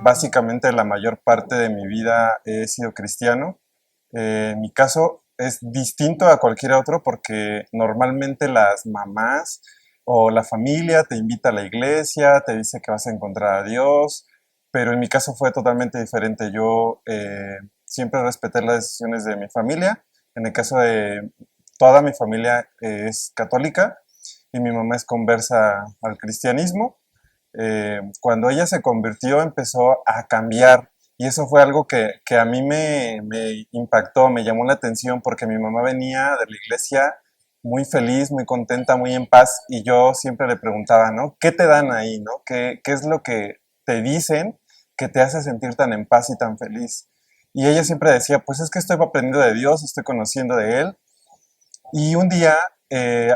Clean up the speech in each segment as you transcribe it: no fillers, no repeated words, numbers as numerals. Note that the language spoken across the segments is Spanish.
básicamente la mayor parte de mi vida he sido cristiano. En mi caso es distinto a cualquier otro porque normalmente las mamás o la familia te invita a la iglesia, te dice que vas a encontrar a Dios, pero en mi caso fue totalmente diferente. Yo siempre respeté las decisiones de mi familia. En el caso de toda mi familia es católica y mi mamá es conversa al cristianismo. Cuando ella se convirtió empezó a cambiar y eso fue algo que a mí me impactó, me llamó la atención porque mi mamá venía de la iglesia muy feliz, muy contenta, muy en paz y yo siempre le preguntaba, ¿no? ¿Qué te dan ahí, no? ¿Qué es lo que te dicen que te hace sentir tan en paz y tan feliz? Y ella siempre decía, pues es que estoy aprendiendo de Dios, estoy conociendo de Él. Y un día,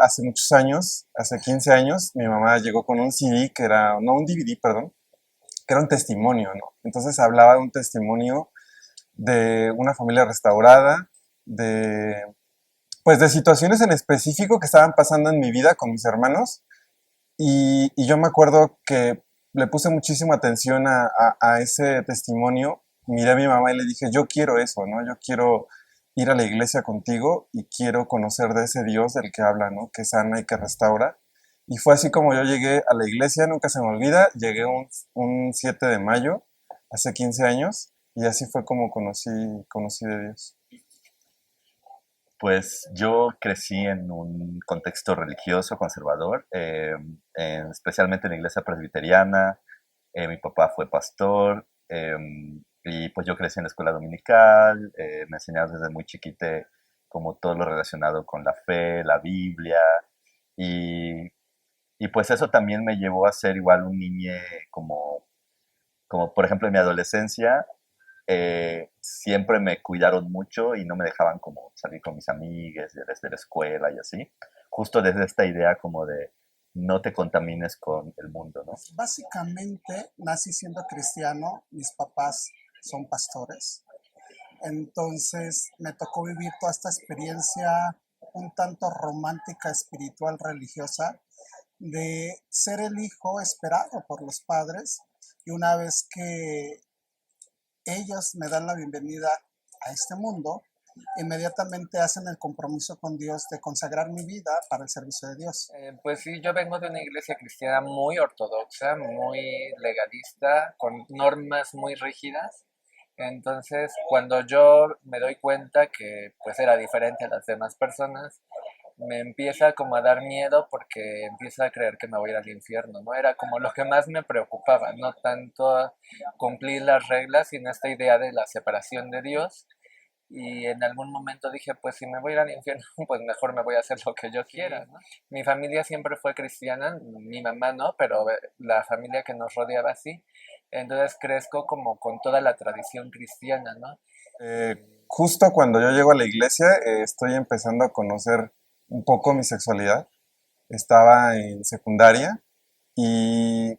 hace muchos años, hace 15 años, mi mamá llegó con un CD que era, no un DVD, perdón, que era un testimonio, ¿no? Entonces hablaba de un testimonio de una familia restaurada, de, pues de situaciones en específico que estaban pasando en mi vida con mis hermanos. Y yo me acuerdo que le puse muchísima atención a ese testimonio. Miré a mi mamá y le dije, yo quiero eso, ¿no? Yo quiero ir a la iglesia contigo y quiero conocer de ese Dios del que habla, ¿no? Que sana y que restaura. Y fue así como yo llegué a la iglesia, nunca se me olvida, llegué un 7 de mayo, hace 15 años, y así fue como conocí de Dios. Pues yo crecí en un contexto religioso conservador, especialmente en la iglesia presbiteriana. Mi papá fue pastor, y pues yo crecí en la escuela dominical. Me enseñaron desde muy chiquite como todo lo relacionado con la fe, la Biblia, y, y pues eso también me llevó a ser igual un niño como, como por ejemplo en mi adolescencia. Siempre me cuidaron mucho y no me dejaban como salir con mis amigues desde la escuela y así. Justo desde esta idea como de no te contamines con el mundo, ¿no? Básicamente nací siendo cristiano, mis papás son pastores, entonces me tocó vivir toda esta experiencia un tanto romántica, espiritual, religiosa, de ser el hijo esperado por los padres y una vez que ellos me dan la bienvenida a este mundo, inmediatamente hacen el compromiso con Dios de consagrar mi vida para el servicio de Dios. Pues sí, yo vengo de una iglesia cristiana muy ortodoxa, muy legalista, con normas muy rígidas. Entonces, cuando yo me doy cuenta que pues era diferente a las demás personas, me empieza como a dar miedo porque empiezo a creer que me voy a ir al infierno, ¿no? Era como lo que más me preocupaba, no tanto cumplir las reglas, sino esta idea de la separación de Dios. Y en algún momento dije, pues si me voy a ir al infierno, pues mejor me voy a hacer lo que yo quiera, ¿no? Mi familia siempre fue cristiana, mi mamá no, pero la familia que nos rodeaba sí. Entonces crezco como con toda la tradición cristiana, ¿no? Justo cuando yo llego a la iglesia, estoy empezando a conocer un poco mi sexualidad. Estaba en secundaria y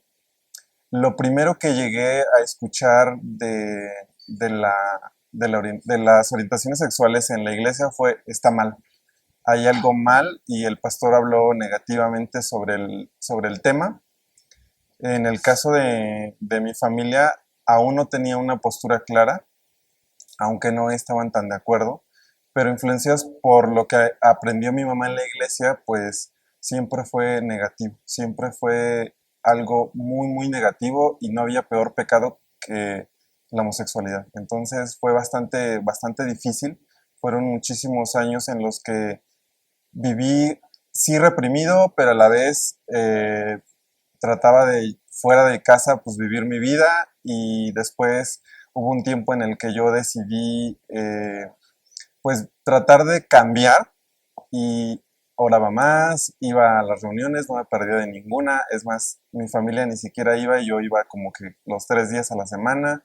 lo primero que llegué a escuchar de la, de las orientaciones sexuales en la iglesia fue, está mal, hay algo mal y el pastor habló negativamente sobre el tema. En el caso de mi familia, aún no tenía una postura clara, aunque no estaban tan de acuerdo, pero influenciados por lo que aprendió mi mamá en la iglesia, pues siempre fue negativo, siempre fue algo muy, muy negativo y no había peor pecado que la homosexualidad. Entonces fue bastante difícil. Fueron muchísimos años en los que viví sí reprimido, pero a la vez trataba de fuera de casa pues vivir mi vida y después hubo un tiempo en el que yo decidí pues tratar de cambiar y oraba más, iba a las reuniones, no me perdía de ninguna, es más, mi familia ni siquiera iba y yo iba como que los 3 días a la semana,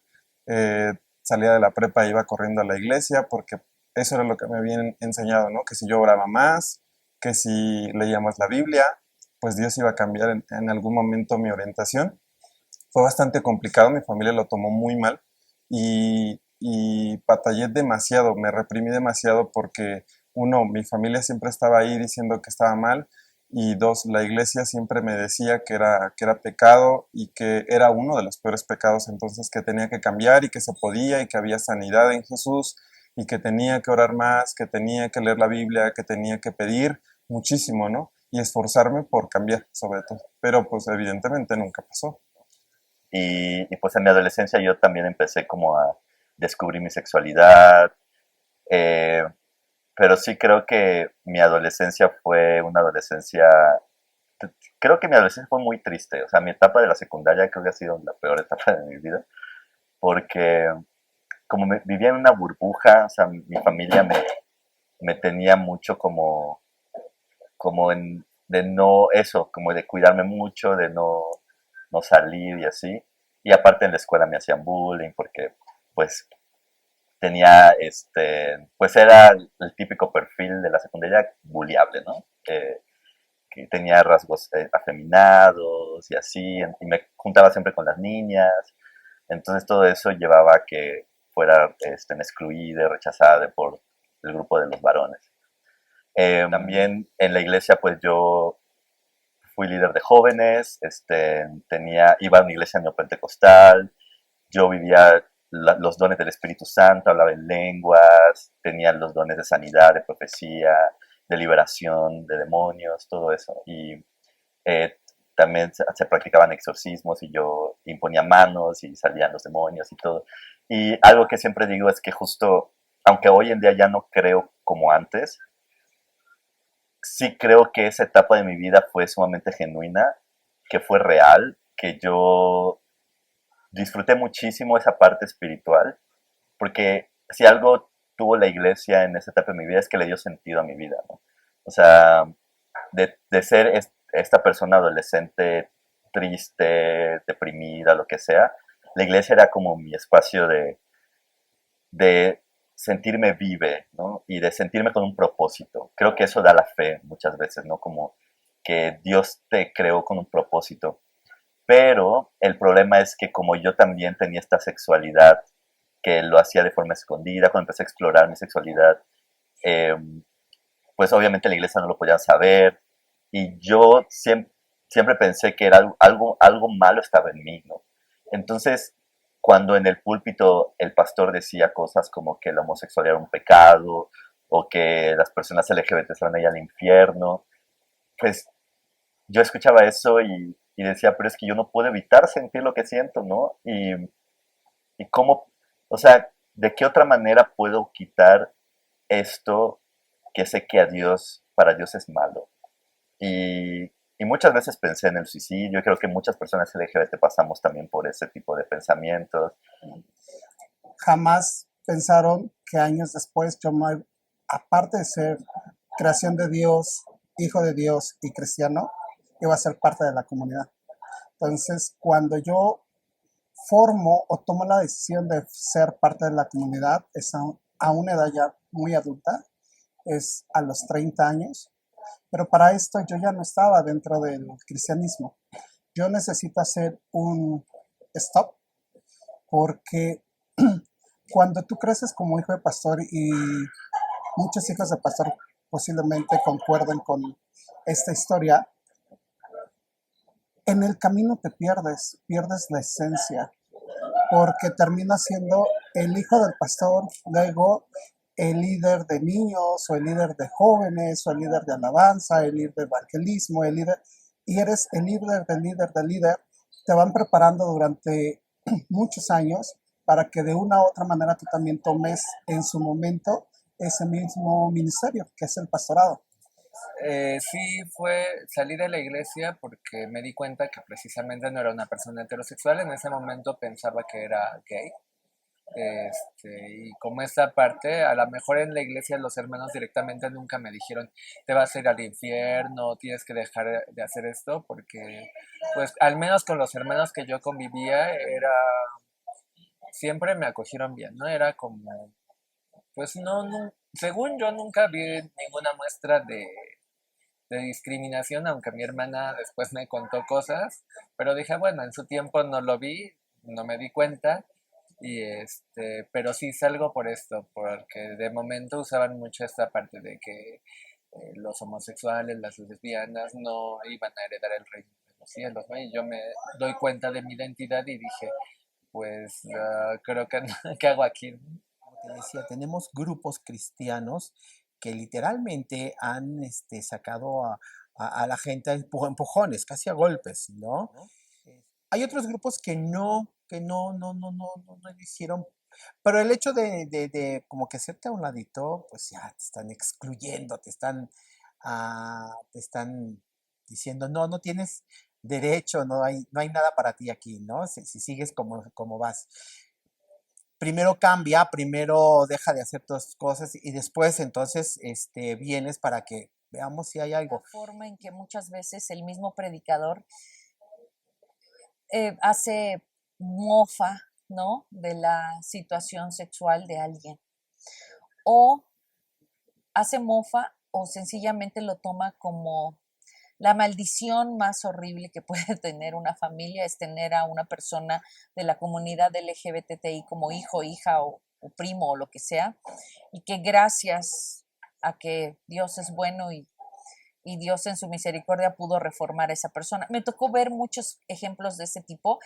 salía de la prepa e iba corriendo a la iglesia porque eso era lo que me habían enseñado, ¿no? Que si yo oraba más, que si leía más la Biblia, pues Dios iba a cambiar en algún momento mi orientación. Fue bastante complicado, mi familia lo tomó muy mal y batallé demasiado, me reprimí demasiado porque uno, mi familia siempre estaba ahí diciendo que estaba mal y dos, la iglesia siempre me decía que era pecado y que era uno de los peores pecados, entonces que tenía que cambiar y que se podía y que había sanidad en Jesús y que tenía que orar más, que tenía que leer la Biblia, que tenía que pedir muchísimo, ¿no? Y esforzarme por cambiar, sobre todo. Pero pues evidentemente nunca pasó. Pues en mi adolescencia yo también empecé como a descubrir mi sexualidad, eh, pero sí creo que mi adolescencia fue una adolescencia, creo que mi adolescencia fue muy triste, o sea, mi etapa de la secundaria creo que ha sido la peor etapa de mi vida, porque como vivía en una burbuja, o sea, mi familia me tenía mucho como de no, eso, como de cuidarme mucho, de no salir y así. Y aparte en la escuela me hacían bullying porque pues tenía, pues era el típico perfil de la secundaria bulliable, ¿no? Que tenía rasgos afeminados y así, y me juntaba siempre con las niñas. Entonces todo eso llevaba a que fuera excluida, rechazada por el grupo de los varones. También en la iglesia, pues yo fui líder de jóvenes, iba a una iglesia neopentecostal, yo vivía los dones del Espíritu Santo, hablaba en lenguas, tenía los dones de sanidad, de profecía, de liberación de demonios, todo eso. Y eh, también se practicaban exorcismos y yo imponía manos y salían los demonios y todo. Y algo que siempre digo es que justo, aunque hoy en día ya no creo como antes, sí creo que esa etapa de mi vida fue sumamente genuina, que fue real, que yo disfruté muchísimo esa parte espiritual, porque si algo tuvo la iglesia en esa etapa de mi vida es que le dio sentido a mi vida, ¿no? O sea, de ser esta persona adolescente triste, deprimida, lo que sea, la iglesia era como mi espacio de sentirme vive, ¿no? Y de sentirme con un propósito. Creo que eso da la fe muchas veces, ¿no? Como que Dios te creó con un propósito. Pero el problema es que como yo también tenía esta sexualidad que lo hacía de forma escondida, cuando empecé a explorar mi sexualidad, eh, pues obviamente la iglesia no lo podía saber y yo siempre pensé que era algo malo estaba en mí, ¿no? Entonces, cuando en el púlpito el pastor decía cosas como que la homosexualidad era un pecado o que las personas LGBT se van a ir al infierno, pues yo escuchaba eso y decía, pero es que yo no puedo evitar sentir lo que siento, ¿no? Y cómo, o sea, ¿de qué otra manera puedo quitar esto que sé que para Dios es malo? Y muchas veces pensé en el suicidio, creo que muchas personas LGBT pasamos también por ese tipo de pensamientos. Jamás pensaron que años después yo, aparte de ser creación de Dios, hijo de Dios y cristiano, iba a ser parte de la comunidad. Entonces, cuando yo formo o tomo la decisión de ser parte de la comunidad, es a una edad ya muy adulta, es a los 30 años, pero para esto yo ya no estaba dentro del cristianismo. Yo necesito hacer un stop porque cuando tú creces como hijo de pastor y muchos hijos de pastor posiblemente concuerden con esta historia, en el camino te pierdes la esencia, porque termina siendo el hijo del pastor, luego el líder de niños o el líder de jóvenes o el líder de alabanza, el líder de evangelismo, el líder, y eres el líder del líder del líder, te van preparando durante muchos años para que de una u otra manera tú también tomes en su momento ese mismo ministerio que es el pastorado. Sí, salí de la iglesia porque me di cuenta que precisamente no era una persona heterosexual. En ese momento pensaba que era gay. Y como esta parte, a lo mejor en la iglesia los hermanos directamente nunca me dijeron, te vas a ir al infierno, tienes que dejar de hacer esto, porque pues al menos con los hermanos que yo convivía, siempre me acogieron bien, ¿no? Era como, pues no, según yo nunca vi ninguna muestra de discriminación, aunque mi hermana después me contó cosas, pero dije, bueno, en su tiempo no lo vi, no me di cuenta, pero sí salgo por esto, porque de momento usaban mucho esta parte de que los homosexuales, las lesbianas no iban a heredar el reino de los cielos, ¿no? Y yo me doy cuenta de mi identidad y dije, pues creo que, ¿qué hago aquí? Como te decía, tenemos grupos cristianos que literalmente han sacado a la gente a empujones, casi a golpes, ¿no? Hay otros grupos que no lo hicieron, pero el hecho de como que hacerte a un ladito, pues ya te están excluyendo, te están diciendo, no, no tienes derecho, no hay nada para ti aquí, ¿no? Si sigues como vas. Primero cambia, primero deja de hacer todas tus cosas y después entonces vienes para que veamos si hay La algo. forma en que muchas veces el mismo predicador hace mofa, ¿no? De la situación sexual de alguien. O hace mofa o sencillamente lo toma como la maldición más horrible que puede tener una familia es tener a una persona de la comunidad LGBTI como hijo, hija o primo o lo que sea, y que gracias a que Dios es bueno y Dios en su misericordia pudo reformar a esa persona. Me tocó ver muchos ejemplos de ese tipo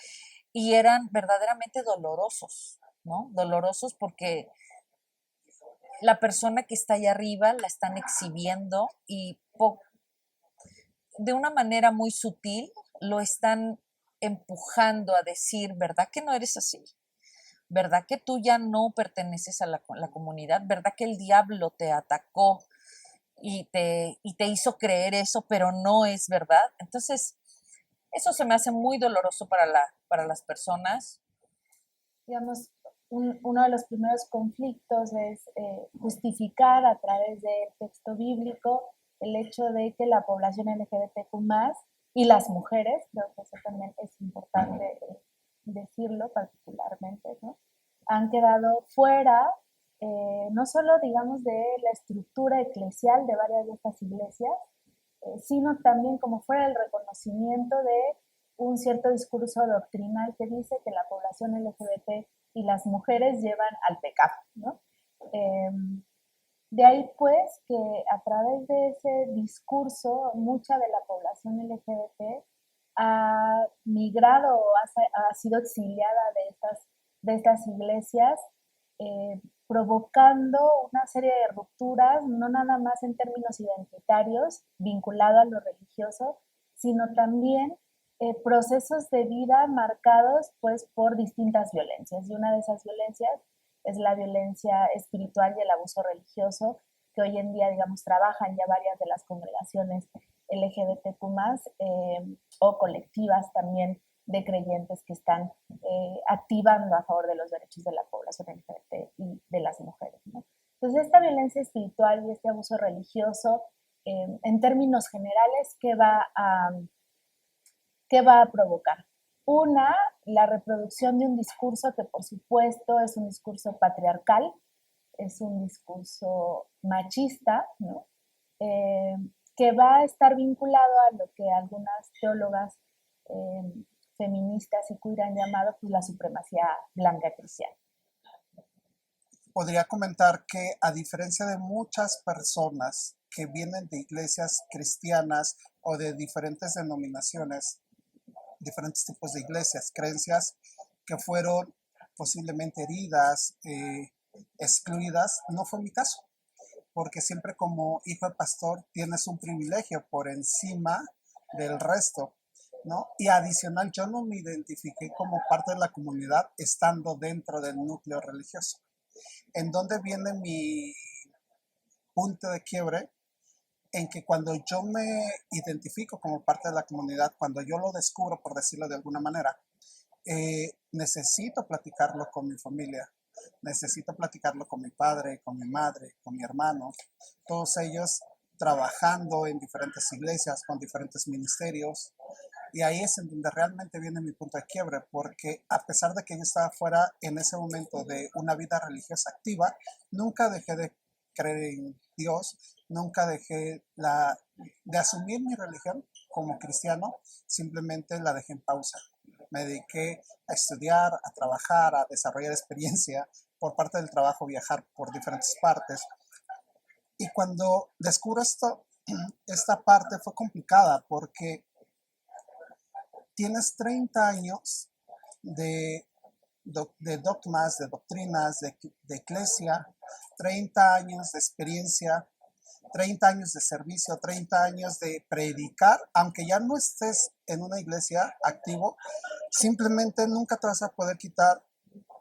y eran verdaderamente dolorosos, ¿no? Dolorosos porque la persona que está allá arriba la están exhibiendo y de una manera muy sutil lo están empujando a decir, ¿verdad que no eres así? ¿Verdad que tú ya no perteneces a la comunidad? ¿Verdad que el diablo te atacó y te hizo creer eso, pero no es verdad? Entonces, eso se me hace muy doloroso para las personas. Digamos, uno de los primeros conflictos es justificar a través del texto bíblico el hecho de que la población LGBTQ+, y las mujeres, creo que eso también es importante decirlo particularmente, ¿no? Han quedado fuera, no solo, digamos, de la estructura eclesial de varias de estas iglesias, sino también como fuera el reconocimiento de un cierto discurso doctrinal que dice que la población LGBT y las mujeres llevan al pecado, ¿no? De ahí pues que a través de ese discurso mucha de la población LGBT ha migrado o ha sido exiliada de estas iglesias, provocando una serie de rupturas, no nada más en términos identitarios, vinculado a lo religioso, sino también procesos de vida marcados pues por distintas violencias. Y una de esas violencias es la violencia espiritual y el abuso religioso, que hoy en día, digamos, trabajan ya varias de las congregaciones LGBTQ+, o colectivas también de creyentes que están activando a favor de los derechos de la población LGBT y de las mujeres, ¿no? Entonces, esta violencia espiritual y este abuso religioso, en términos generales, ¿qué va a provocar? Una, la reproducción de un discurso que por supuesto es un discurso patriarcal, es un discurso machista, ¿no? Que va a estar vinculado a lo que algunas teólogas feministas y queer han llamado pues, la supremacía blanca cristiana. Podría comentar que a diferencia de muchas personas que vienen de iglesias cristianas o de diferentes denominaciones, diferentes tipos de iglesias, creencias que fueron posiblemente heridas, excluidas, no fue mi caso, porque siempre como hijo de pastor tienes un privilegio por encima del resto, ¿no? Y adicional, yo no me identifiqué como parte de la comunidad estando dentro del núcleo religioso. ¿En dónde viene mi punto de quiebre? En que cuando yo me identifico como parte de la comunidad, cuando yo lo descubro, por decirlo de alguna manera, necesito platicarlo con mi familia, necesito platicarlo con mi padre, con mi madre, con mi hermano, todos ellos trabajando en diferentes iglesias, con diferentes ministerios, y ahí es en donde realmente viene mi punto de quiebre, porque a pesar de que yo estaba fuera en ese momento de una vida religiosa activa, nunca dejé de creer en Dios, nunca dejé de asumir mi religión como cristiano, simplemente la dejé en pausa. Me dediqué a estudiar, a trabajar, a desarrollar experiencia, por parte del trabajo viajar por diferentes partes. Y cuando descubro esto, esta parte fue complicada porque tienes 30 años de, de dogmas, de doctrinas, de iglesia, 30 años de experiencia, 30 años de servicio, 30 años de predicar, aunque ya no estés en una iglesia activo, simplemente nunca te vas a poder quitar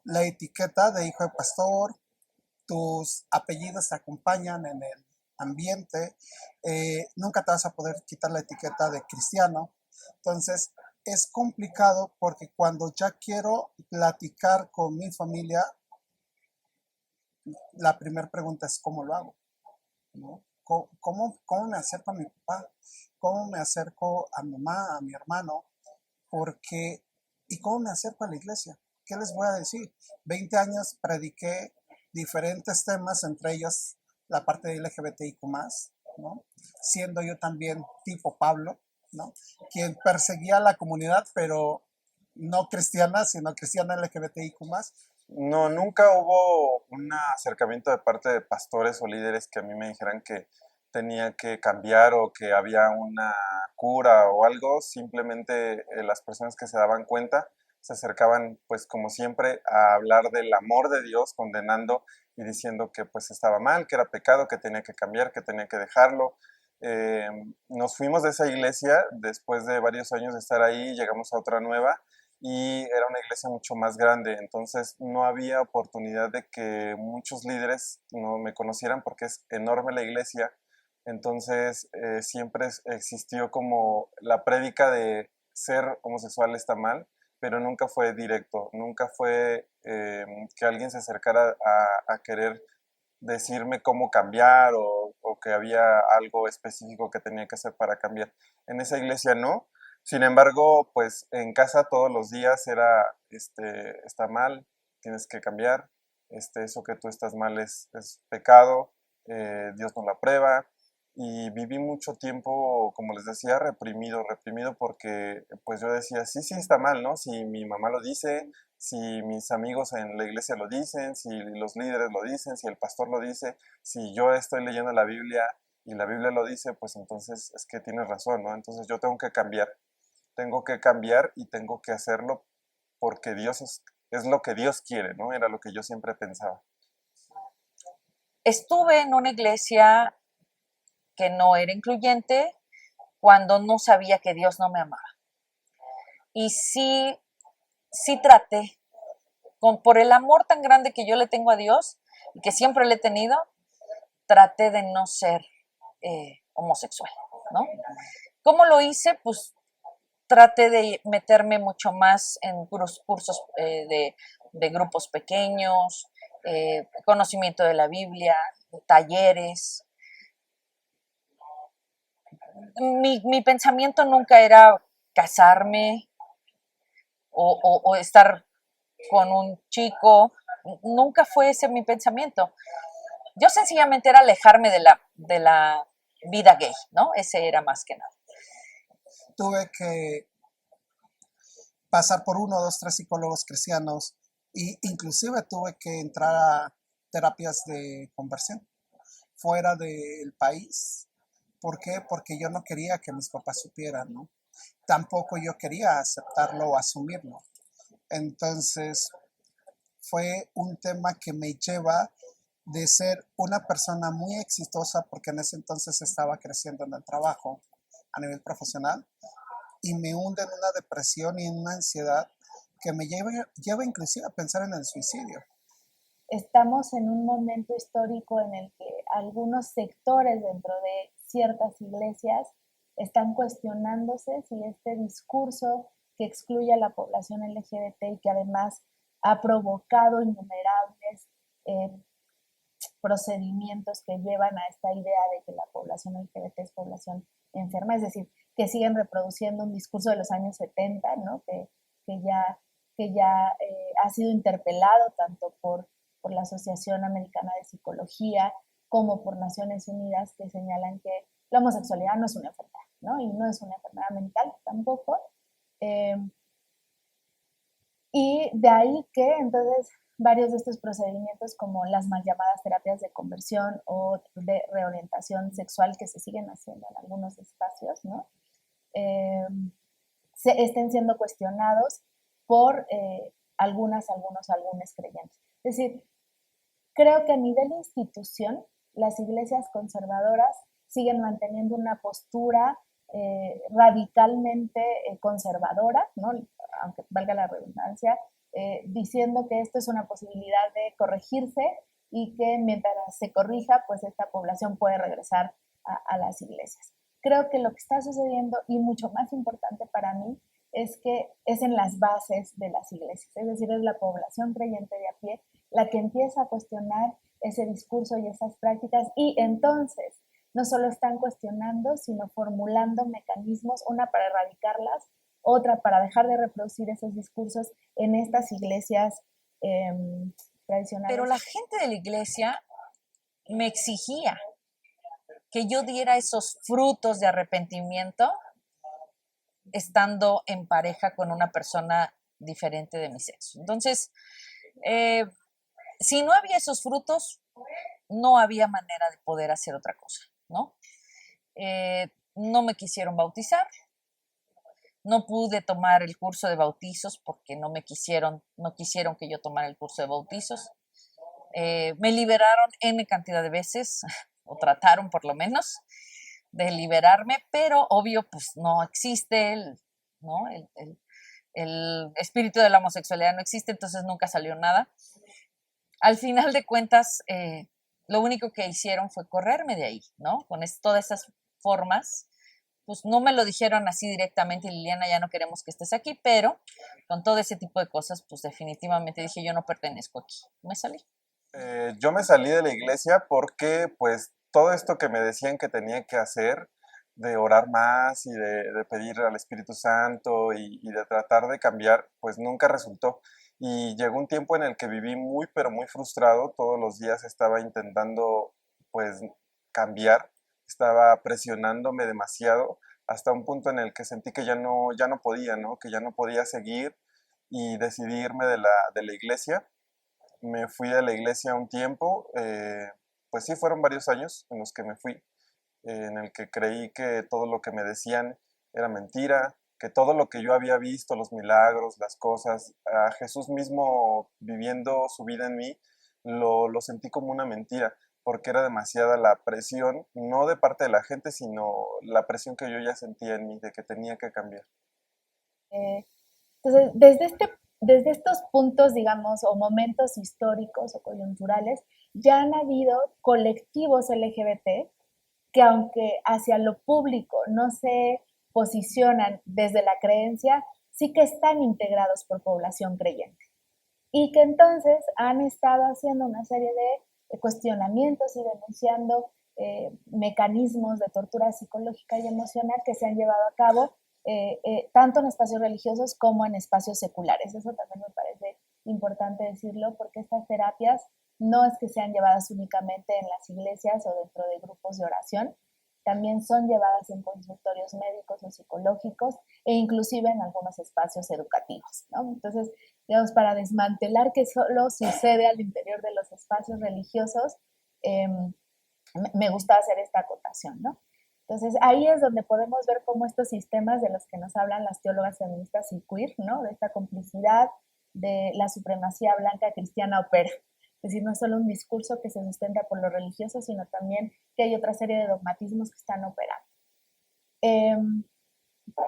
la etiqueta de hijo de pastor, tus apellidos te acompañan en el ambiente, nunca te vas a poder quitar la etiqueta de cristiano. Entonces, es complicado porque cuando ya quiero platicar con mi familia, la primera pregunta es ¿cómo lo hago? ¿No? ¿Cómo me acerco a mi papá? ¿Cómo me acerco a mi mamá, a mi hermano? Porque, ¿y cómo me acerco a la iglesia? ¿Qué les voy a decir? 20 años prediqué diferentes temas, entre ellos la parte de LGBTIQ+, ¿no? Siendo yo también tipo Pablo, ¿no? Quien perseguía a la comunidad, pero no cristiana, sino cristiana LGBTIQ+. No, nunca hubo un acercamiento de parte de pastores o líderes que a mí me dijeran que tenía que cambiar o que había una cura o algo. Simplemente las personas que se daban cuenta se acercaban, pues como siempre, a hablar del amor de Dios, condenando y diciendo que pues estaba mal, que era pecado, que tenía que cambiar, que tenía que dejarlo. Eh, Nos fuimos de esa iglesia después de varios años de estar ahí, llegamos a otra nueva y era una iglesia mucho más grande, entonces no había oportunidad de que muchos líderes no me conocieran porque es enorme la iglesia, entonces siempre existió como la prédica de ser homosexual está mal, pero nunca fue directo, nunca fue que alguien se acercara a querer decirme cómo cambiar o que había algo específico que tenía que hacer para cambiar. En esa iglesia no. Sin embargo, pues en casa todos los días era, está mal, tienes que cambiar, eso que tú estás mal es pecado, Dios no lo aprueba. Y viví mucho tiempo, como les decía, reprimido porque pues yo decía, sí, sí está mal, ¿no? Si mi mamá lo dice, si mis amigos en la iglesia lo dicen, si los líderes lo dicen, si el pastor lo dice, si yo estoy leyendo la Biblia y la Biblia lo dice, pues entonces es que tienes razón, ¿no? Entonces yo tengo que cambiar y tengo que hacerlo porque Dios es lo que Dios quiere, ¿no? Era lo que yo siempre pensaba. Estuve en una iglesia que no era incluyente cuando no sabía que Dios no me amaba. Y sí traté, por el amor tan grande que yo le tengo a Dios y que siempre le he tenido, traté de no ser homosexual, ¿no? ¿Cómo lo hice? Pues traté de meterme mucho más en cursos de grupos pequeños, conocimiento de la Biblia, talleres. Mi pensamiento nunca era casarme o estar con un chico, nunca fue ese mi pensamiento. Yo sencillamente era alejarme de la vida gay, ¿no? Ese era más que nada. Tuve que pasar por 1, 2, 3 psicólogos cristianos e inclusive tuve que entrar a terapias de conversión fuera del país. ¿Por qué? Porque yo no quería que mis papás supieran, ¿no? Tampoco yo quería aceptarlo o asumirlo. Entonces fue un tema que me lleva de ser una persona muy exitosa, porque en ese entonces estaba creciendo en el trabajo a nivel profesional, y me hunde en una depresión y en una ansiedad que me lleva inclusive a pensar en el suicidio. Estamos en un momento histórico en el que algunos sectores dentro de ciertas iglesias están cuestionándose si este discurso que excluye a la población LGBT y que además ha provocado innumerables procedimientos que llevan a esta idea de que la población LGBT es población enferma, es decir, que siguen reproduciendo un discurso de los años 70, ¿no? que ya ha sido interpelado tanto por la Asociación Americana de Psicología como por Naciones Unidas, que señalan que la homosexualidad no es una enfermedad, ¿no? Y no es una enfermedad mental tampoco. Y de ahí que entonces varios de estos procedimientos, como las mal llamadas terapias de conversión o de reorientación sexual que se siguen haciendo en algunos espacios, ¿no? Estén siendo cuestionados por algunos creyentes. Es decir, creo que a nivel institución, las iglesias conservadoras siguen manteniendo una postura radicalmente conservadora, ¿no? Aunque valga la redundancia, diciendo que esto es una posibilidad de corregirse y que mientras se corrija, pues esta población puede regresar a las iglesias. Creo que lo que está sucediendo, y mucho más importante para mí, es que es en las bases de las iglesias, es decir, es la población creyente de a pie la que empieza a cuestionar ese discurso y esas prácticas, y entonces no solo están cuestionando, sino formulando mecanismos, una para erradicarlas, otra para dejar de reproducir esos discursos en estas iglesias tradicionales. Pero la gente de la iglesia me exigía que yo diera esos frutos de arrepentimiento estando en pareja con una persona diferente de mi sexo. Entonces, si no había esos frutos, no había manera de poder hacer otra cosa, ¿no? No me quisieron bautizar, no pude tomar el curso de bautizos porque no quisieron que yo tomara el curso de bautizos. Me liberaron N cantidad de veces, o trataron por lo menos de liberarme, pero obvio, pues no existe ¿no? El espíritu de la homosexualidad no existe, entonces nunca salió nada. Al final de cuentas, lo único que hicieron fue correrme de ahí, ¿no? Con todas esas formas, pues no me lo dijeron así directamente, Liliana, ya no queremos que estés aquí, pero con todo ese tipo de cosas, pues definitivamente dije, yo no pertenezco aquí, me salí. Yo me salí de la iglesia porque pues todo esto que me decían que tenía que hacer, de orar más y de pedir al Espíritu Santo y de tratar de cambiar, pues nunca resultó. Y llegó un tiempo en el que viví muy, pero muy frustrado. Todos los días estaba intentando pues cambiar, estaba presionándome demasiado hasta un punto en el que sentí que ya no podía, ¿no? Que ya no podía seguir y decidí irme de la iglesia. Me fui de la iglesia un tiempo, pues sí, fueron varios años en los que me fui, en el que creí que todo lo que me decían era mentira, que todo lo que yo había visto, los milagros, las cosas, a Jesús mismo viviendo su vida en mí, lo sentí como una mentira, porque era demasiada la presión, no de parte de la gente, sino la presión que yo ya sentía en mí, de que tenía que cambiar. Entonces, desde estos puntos, digamos, o momentos históricos o coyunturales, ya han habido colectivos LGBT que, aunque hacia lo público no se posicionan desde la creencia, sí que están integrados por población creyente. Y que entonces han estado haciendo una serie de cuestionamientos y denunciando mecanismos de tortura psicológica y emocional que se han llevado a cabo tanto en espacios religiosos como en espacios seculares. Eso también me parece importante decirlo, porque estas terapias no es que sean llevadas únicamente en las iglesias o dentro de grupos de oración, también son llevadas en consultorios médicos o psicológicos e inclusive en algunos espacios educativos, ¿no? Entonces, digamos, para desmantelar que solo sucede al interior de los espacios religiosos, me gusta hacer esta acotación, ¿no? Entonces, ahí es donde podemos ver cómo estos sistemas de los que nos hablan las teólogas feministas y queer, ¿no? De esta complicidad de la supremacía blanca cristiana opera. Es decir, no es solo un discurso que se sustenta por lo religioso, sino también que hay otra serie de dogmatismos que están operando.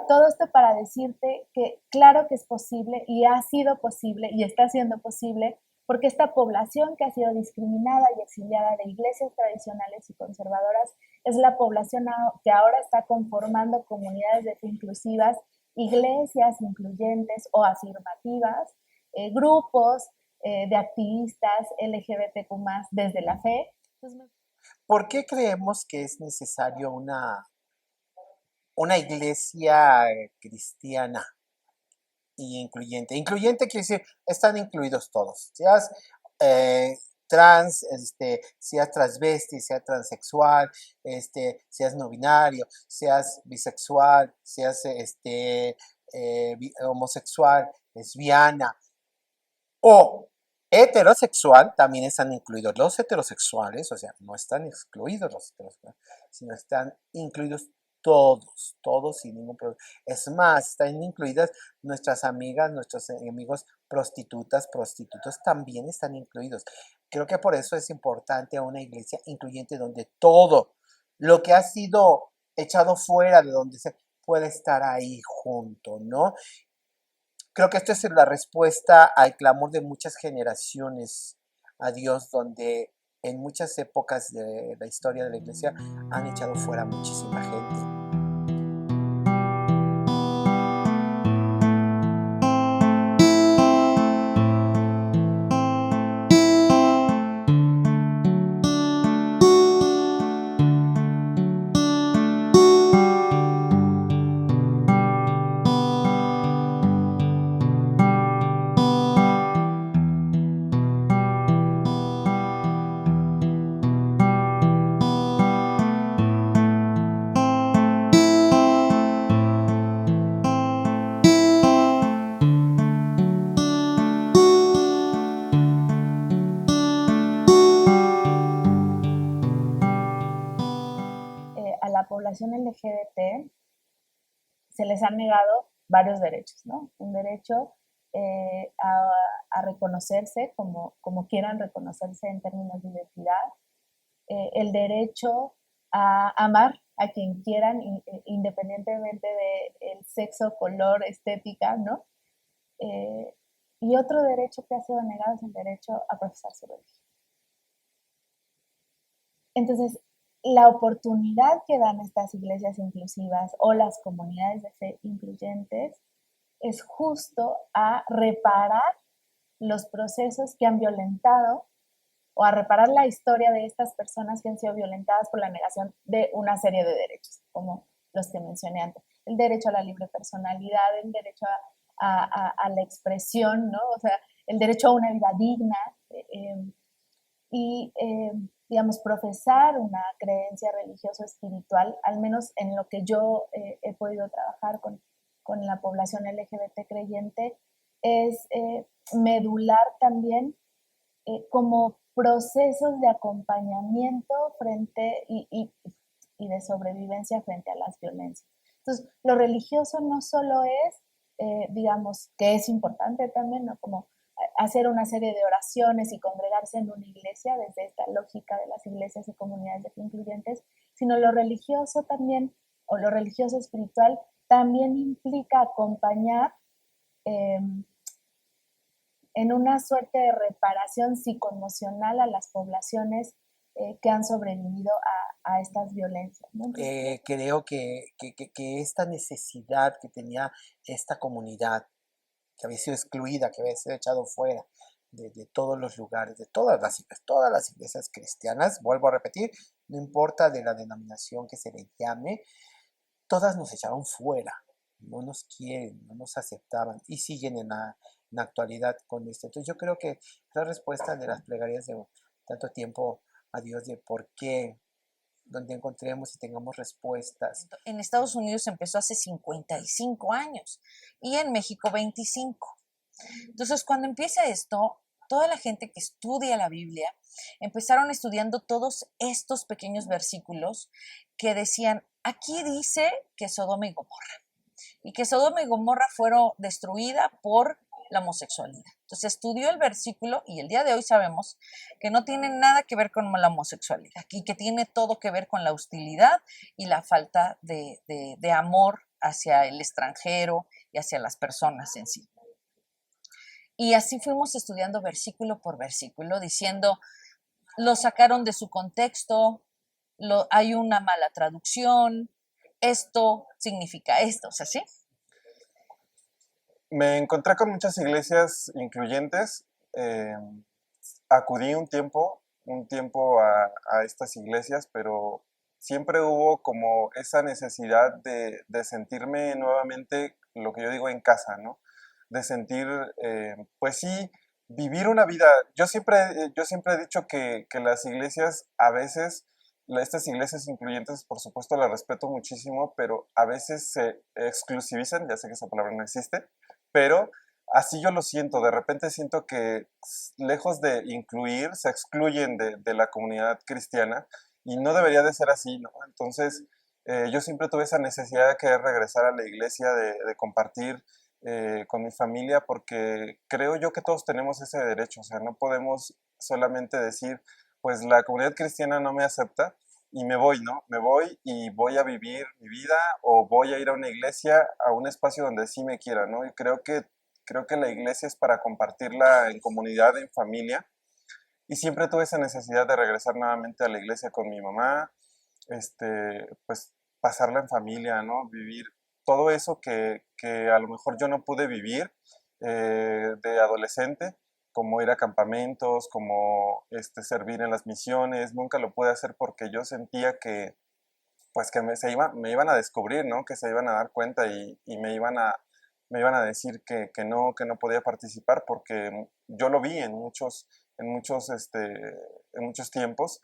Todo esto para decirte que claro que es posible y ha sido posible y está siendo posible porque esta población que ha sido discriminada y exiliada de iglesias tradicionales y conservadoras es la población que ahora está conformando comunidades de fe inclusivas, iglesias incluyentes o afirmativas, grupos de activistas LGBTQ+, desde la fe. ¿Por qué creemos que es necesario una iglesia cristiana y incluyente? Incluyente quiere decir, están incluidos todos, seas trans, seas transvesti, seas transexual, seas no binario, seas bisexual, seas homosexual, lesbiana, o heterosexual también están incluidos los heterosexuales, o sea, no están excluidos los heterosexuales, sino están incluidos todos, todos sin ningún problema. Es más, están incluidas nuestras amigas, nuestros amigos prostitutas, prostitutos también están incluidos. Creo que por eso es importante una iglesia incluyente donde todo lo que ha sido echado fuera de donde se puede estar ahí junto, ¿no? Creo que esta es la respuesta al clamor de muchas generaciones a Dios, donde en muchas épocas de la historia de la iglesia han echado fuera muchísima gente. A la población LGBT se les han negado varios derechos, ¿no? Un derecho a reconocerse como quieran reconocerse en términos de identidad, el derecho a amar a quien quieran, independientemente del sexo, color, estética, ¿no? Y otro derecho que ha sido negado es el derecho a profesar su religión. Entonces, la oportunidad que dan estas iglesias inclusivas o las comunidades de fe incluyentes es justo a reparar los procesos que han violentado o a reparar la historia de estas personas que han sido violentadas por la negación de una serie de derechos, como los que mencioné antes. El derecho a la libre personalidad, el derecho a la expresión, ¿no? O sea, el derecho a una vida digna y, digamos, profesar una creencia religiosa o espiritual, al menos en lo que yo he podido trabajar con la población LGBT creyente, es medular también como procesos de acompañamiento frente y de sobrevivencia frente a las violencias. Entonces, lo religioso no solo es, digamos, que es importante también, ¿no? Como hacer una serie de oraciones y congregarse en una iglesia desde esta lógica de las iglesias y comunidades de fe incluyentes, sino lo religioso también, o lo religioso espiritual, también implica acompañar en una suerte de reparación psicoemocional a las poblaciones que han sobrevivido a estas violencias, ¿no? Creo que esta necesidad que tenía esta comunidad, que había sido excluida, que había sido echado fuera de todos los lugares, de todas las iglesias cristianas, vuelvo a repetir, no importa de la denominación que se le llame, todas nos echaron fuera, no nos quieren, no nos aceptaban y siguen en la actualidad con esto. Entonces yo creo que la respuesta de las plegarias de tanto tiempo a Dios de por qué, donde encontremos y tengamos respuestas. En Estados Unidos empezó hace 55 años y en México 25. Entonces, cuando empieza esto, toda la gente que estudia la Biblia empezaron estudiando todos estos pequeños versículos que decían, aquí dice que Sodoma y Gomorra, y que Sodoma y Gomorra fueron destruidas por la homosexualidad. Entonces estudió el versículo y el día de hoy sabemos que no tiene nada que ver con la homosexualidad y que tiene todo que ver con la hostilidad y la falta de amor hacia el extranjero y hacia las personas en sí. Y así fuimos estudiando versículo por versículo, diciendo, lo sacaron de su contexto, hay una mala traducción, esto significa esto, o sea, ¿sí? Me encontré con muchas iglesias incluyentes. Acudí un tiempo a estas iglesias, pero siempre hubo como esa necesidad de sentirme nuevamente, lo que yo digo, en casa, ¿no? De sentir, pues sí, vivir una vida. Yo siempre he dicho que las iglesias a veces, estas iglesias incluyentes, por supuesto, las respeto muchísimo, pero a veces se exclusivizan, ya sé que esa palabra no existe, pero así yo lo siento, de repente siento que lejos de incluir, se excluyen de la comunidad cristiana y no debería de ser así, ¿no? Entonces, yo siempre tuve esa necesidad de querer regresar a la iglesia, de compartir con mi familia, porque creo yo que todos tenemos ese derecho, o sea, no podemos solamente decir, pues la comunidad cristiana no me acepta y me voy, ¿no? Me voy y voy a vivir mi vida o voy a ir a una iglesia, a un espacio donde sí me quiera, ¿no? Y creo que la iglesia es para compartirla en comunidad, en familia. Y siempre tuve esa necesidad de regresar nuevamente a la iglesia con mi mamá, pues pasarla en familia, ¿no? Vivir todo eso que a lo mejor yo no pude vivir de adolescente, como ir a campamentos, como servir en las misiones, nunca lo pude hacer porque yo sentía que, pues que me iban a descubrir, ¿no? Que se iban a dar cuenta y me iban a decir que no podía participar porque yo lo vi en muchos, en muchos tiempos.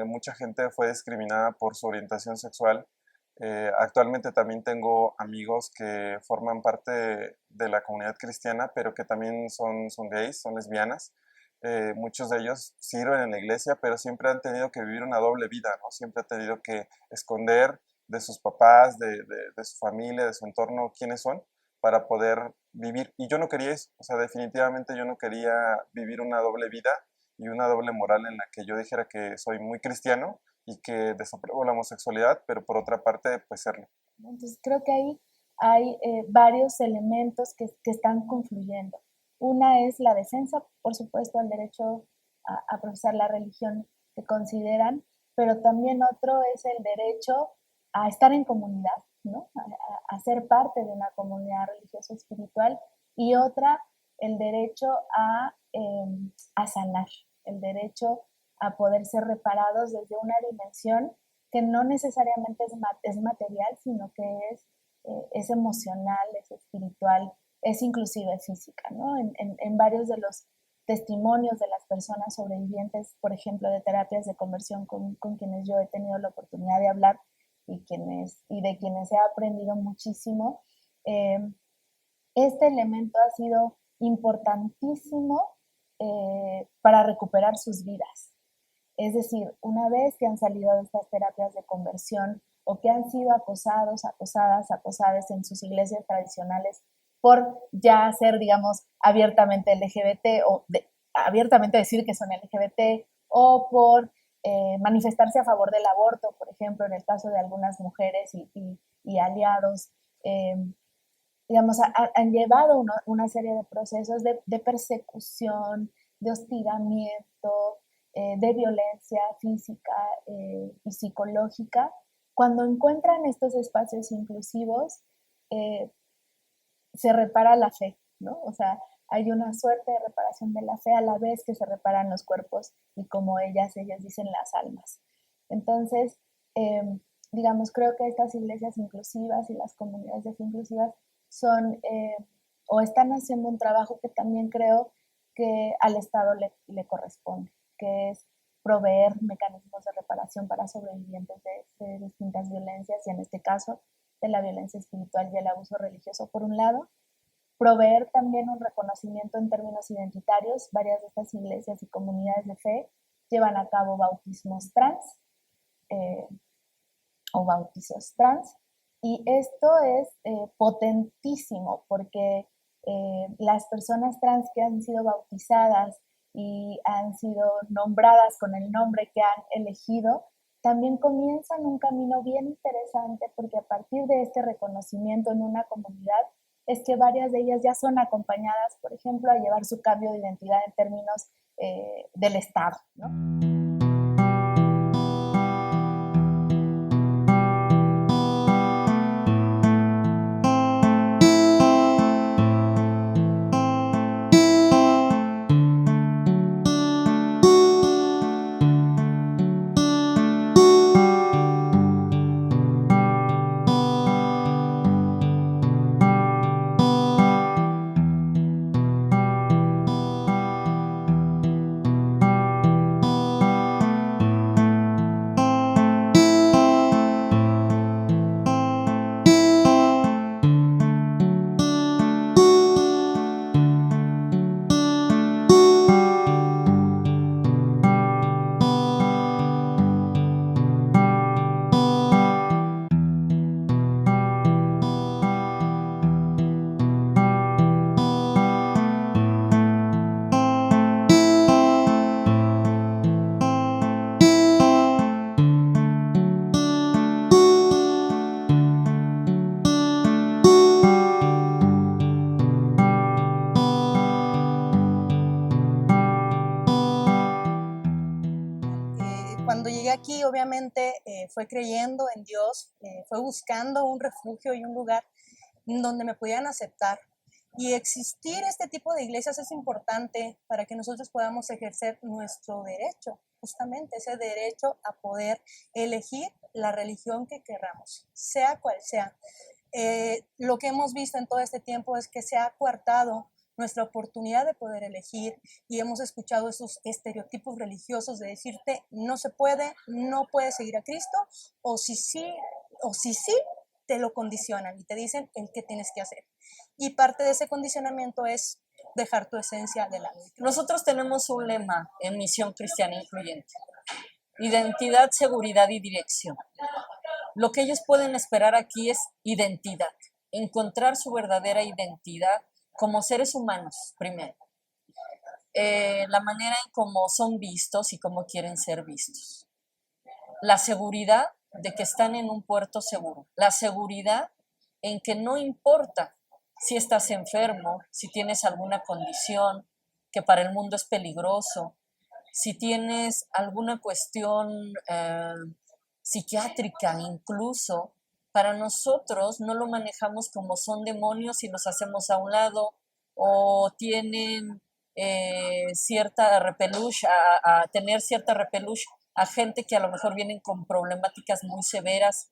Mucha gente fue discriminada por su orientación sexual. Actualmente también tengo amigos que forman parte de la comunidad cristiana, pero que también son gays, son lesbianas. Muchos de ellos sirven en la iglesia, pero siempre han tenido que vivir una doble vida, ¿no? Siempre han tenido que esconder de sus papás, de su familia, de su entorno, quiénes son, para poder vivir. Y yo no quería eso, o sea, definitivamente yo no quería vivir una doble vida y una doble moral en la que yo dijera que soy muy cristiano y que desapruebo la homosexualidad, pero por otra parte, pues serlo. Entonces creo que ahí hay varios elementos que están confluyendo. Una es la defensa, por supuesto, al derecho a profesar la religión que consideran, pero también otro es el derecho a estar en comunidad, ¿no? A ser parte de una comunidad religiosa espiritual, y otra, el derecho a sanar, el derecho a poder ser reparados desde una dimensión que no necesariamente es material, sino que es emocional, es espiritual, es inclusive física, ¿no? En varios de los testimonios de las personas sobrevivientes, por ejemplo, de terapias de conversión con quienes yo he tenido la oportunidad de hablar y de quienes he aprendido muchísimo, este elemento ha sido importantísimo para recuperar sus vidas. Es decir, una vez que han salido de estas terapias de conversión o que han sido acosados, acosadas en sus iglesias tradicionales por ya ser, digamos, abiertamente LGBT o abiertamente decir que son LGBT, o por manifestarse a favor del aborto, por ejemplo, en el caso de algunas mujeres y aliados, digamos, han llevado una serie de procesos de persecución, de hostigamiento, de violencia física y psicológica. Cuando encuentran estos espacios inclusivos, se repara la fe, ¿no? O sea, hay una suerte de reparación de la fe a la vez que se reparan los cuerpos y, como ellas dicen, las almas. Entonces, digamos, creo que estas iglesias inclusivas y las comunidades de fe inclusivas son o están haciendo un trabajo que también creo que al Estado le corresponde, que es proveer mecanismos de reparación para sobrevivientes de distintas violencias, y en este caso de la violencia espiritual y el abuso religioso, por un lado. Proveer también un reconocimiento en términos identitarios. Varias de estas iglesias y comunidades de fe llevan a cabo bautismos trans o bautizos trans, y esto es potentísimo porque las personas trans que han sido bautizadas y han sido nombradas con el nombre que han elegido, también comienzan un camino bien interesante, porque a partir de este reconocimiento en una comunidad es que varias de ellas ya son acompañadas, por ejemplo, a llevar su cambio de identidad en términos del Estado, ¿no? simplemente fue creyendo en Dios, fue buscando un refugio y un lugar donde me pudieran aceptar. Y existir este tipo de iglesias es importante para que nosotros podamos ejercer nuestro derecho, justamente ese derecho a poder elegir la religión que querramos, sea cual sea. Lo que hemos visto en todo este tiempo es que se ha coartado nuestra oportunidad de poder elegir y hemos escuchado esos estereotipos religiosos de decirte no se puede, no puedes seguir a Cristo, o si sí, te lo condicionan y te dicen el que tienes que hacer. Y parte de ese condicionamiento es dejar tu esencia de lado. Nosotros tenemos un lema en Misión Cristiana Incluyente: identidad, seguridad y dirección. Lo que ellos pueden esperar aquí es identidad, encontrar su verdadera identidad como seres humanos, primero. La manera en cómo son vistos y cómo quieren ser vistos. La seguridad de que están en un puerto seguro. La seguridad en que no importa si estás enfermo, si tienes alguna condición que para el mundo es peligroso, si tienes alguna cuestión psiquiátrica incluso, para nosotros no lo manejamos como son demonios y los hacemos a un lado, o tienen cierta repelush, a tener cierta repelush a gente que a lo mejor vienen con problemáticas muy severas.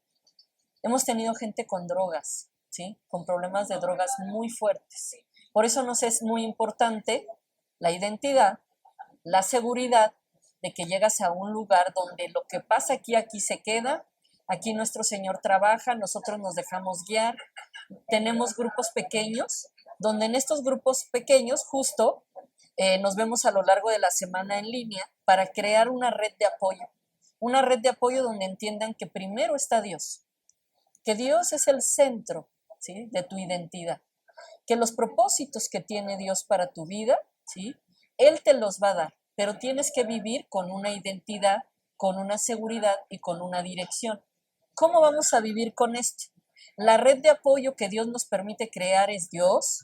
Hemos tenido gente con drogas, ¿sí? Con problemas de drogas muy fuertes. Por eso nos es muy importante la identidad, la seguridad de que llegas a un lugar donde lo que pasa aquí se queda, aquí nuestro Señor trabaja, nosotros nos dejamos guiar, tenemos grupos pequeños, donde en estos grupos pequeños justo nos vemos a lo largo de la semana en línea para crear una red de apoyo donde entiendan que primero está Dios, que Dios es el centro, ¿sí?, de tu identidad, que los propósitos que tiene Dios para tu vida, ¿sí?, Él te los va a dar, pero tienes que vivir con una identidad, con una seguridad y con una dirección. ¿Cómo vamos a vivir con esto? La red de apoyo que Dios nos permite crear es Dios,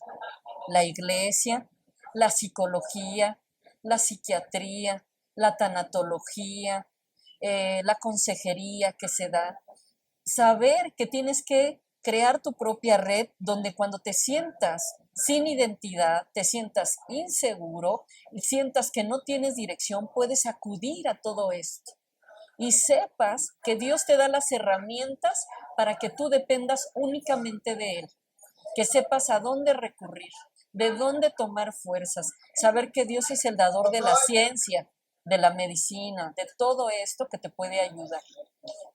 la iglesia, la psicología, la psiquiatría, la tanatología, la consejería que se da. Saber que tienes que crear tu propia red donde cuando te sientas sin identidad, te sientas inseguro y sientas que no tienes dirección, puedes acudir a todo esto. Y sepas que Dios te da las herramientas para que tú dependas únicamente de Él. Que sepas a dónde recurrir, de dónde tomar fuerzas, saber que Dios es el dador de la ciencia, de la medicina, de todo esto que te puede ayudar.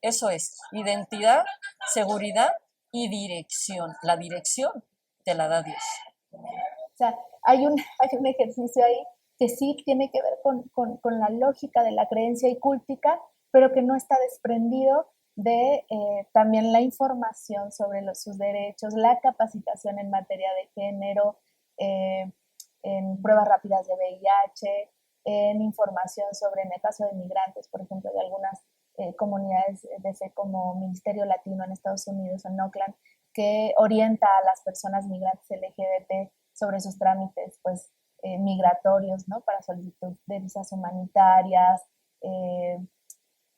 Eso es, identidad, seguridad y dirección. La dirección te la da Dios. O sea, hay un ejercicio ahí que sí tiene que ver con la lógica de la creencia y cúltica, pero que no está desprendido de también la información sobre sus derechos, la capacitación en materia de género, en pruebas rápidas de VIH, en información sobre, en el caso de migrantes, por ejemplo, de algunas comunidades de fe como Ministerio Latino en Estados Unidos, en Oakland, que orienta a las personas migrantes LGBT sobre sus trámites pues, migratorios, ¿no? Para solicitud de visas humanitarias,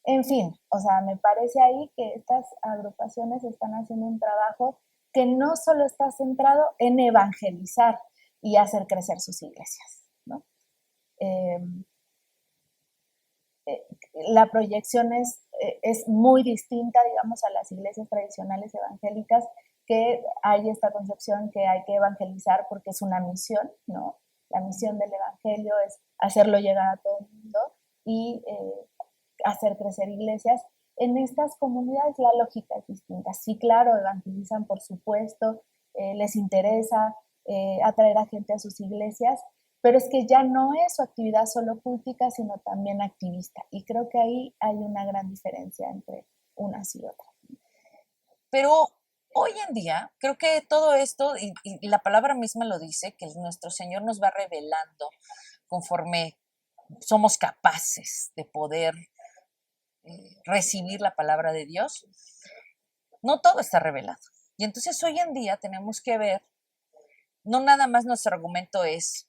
en fin, o sea, me parece ahí que estas agrupaciones están haciendo un trabajo que no solo está centrado en evangelizar y hacer crecer sus iglesias, ¿no? La proyección es muy distinta, digamos, a las iglesias tradicionales evangélicas, que hay esta concepción que hay que evangelizar porque es una misión, ¿no? La misión del evangelio es hacerlo llegar a todo el mundo y hacer crecer iglesias. En estas comunidades la lógica es distinta. Sí, claro, evangelizan, por supuesto, les interesa atraer a gente a sus iglesias, pero es que ya no es su actividad solo pública, sino también activista. Y creo que ahí hay una gran diferencia entre unas y otras. Pero hoy en día, creo que todo esto, y la palabra misma lo dice, que nuestro Señor nos va revelando conforme somos capaces de poder recibir la palabra de Dios. No todo está revelado. Y entonces hoy en día tenemos que ver, no nada más nuestro argumento es,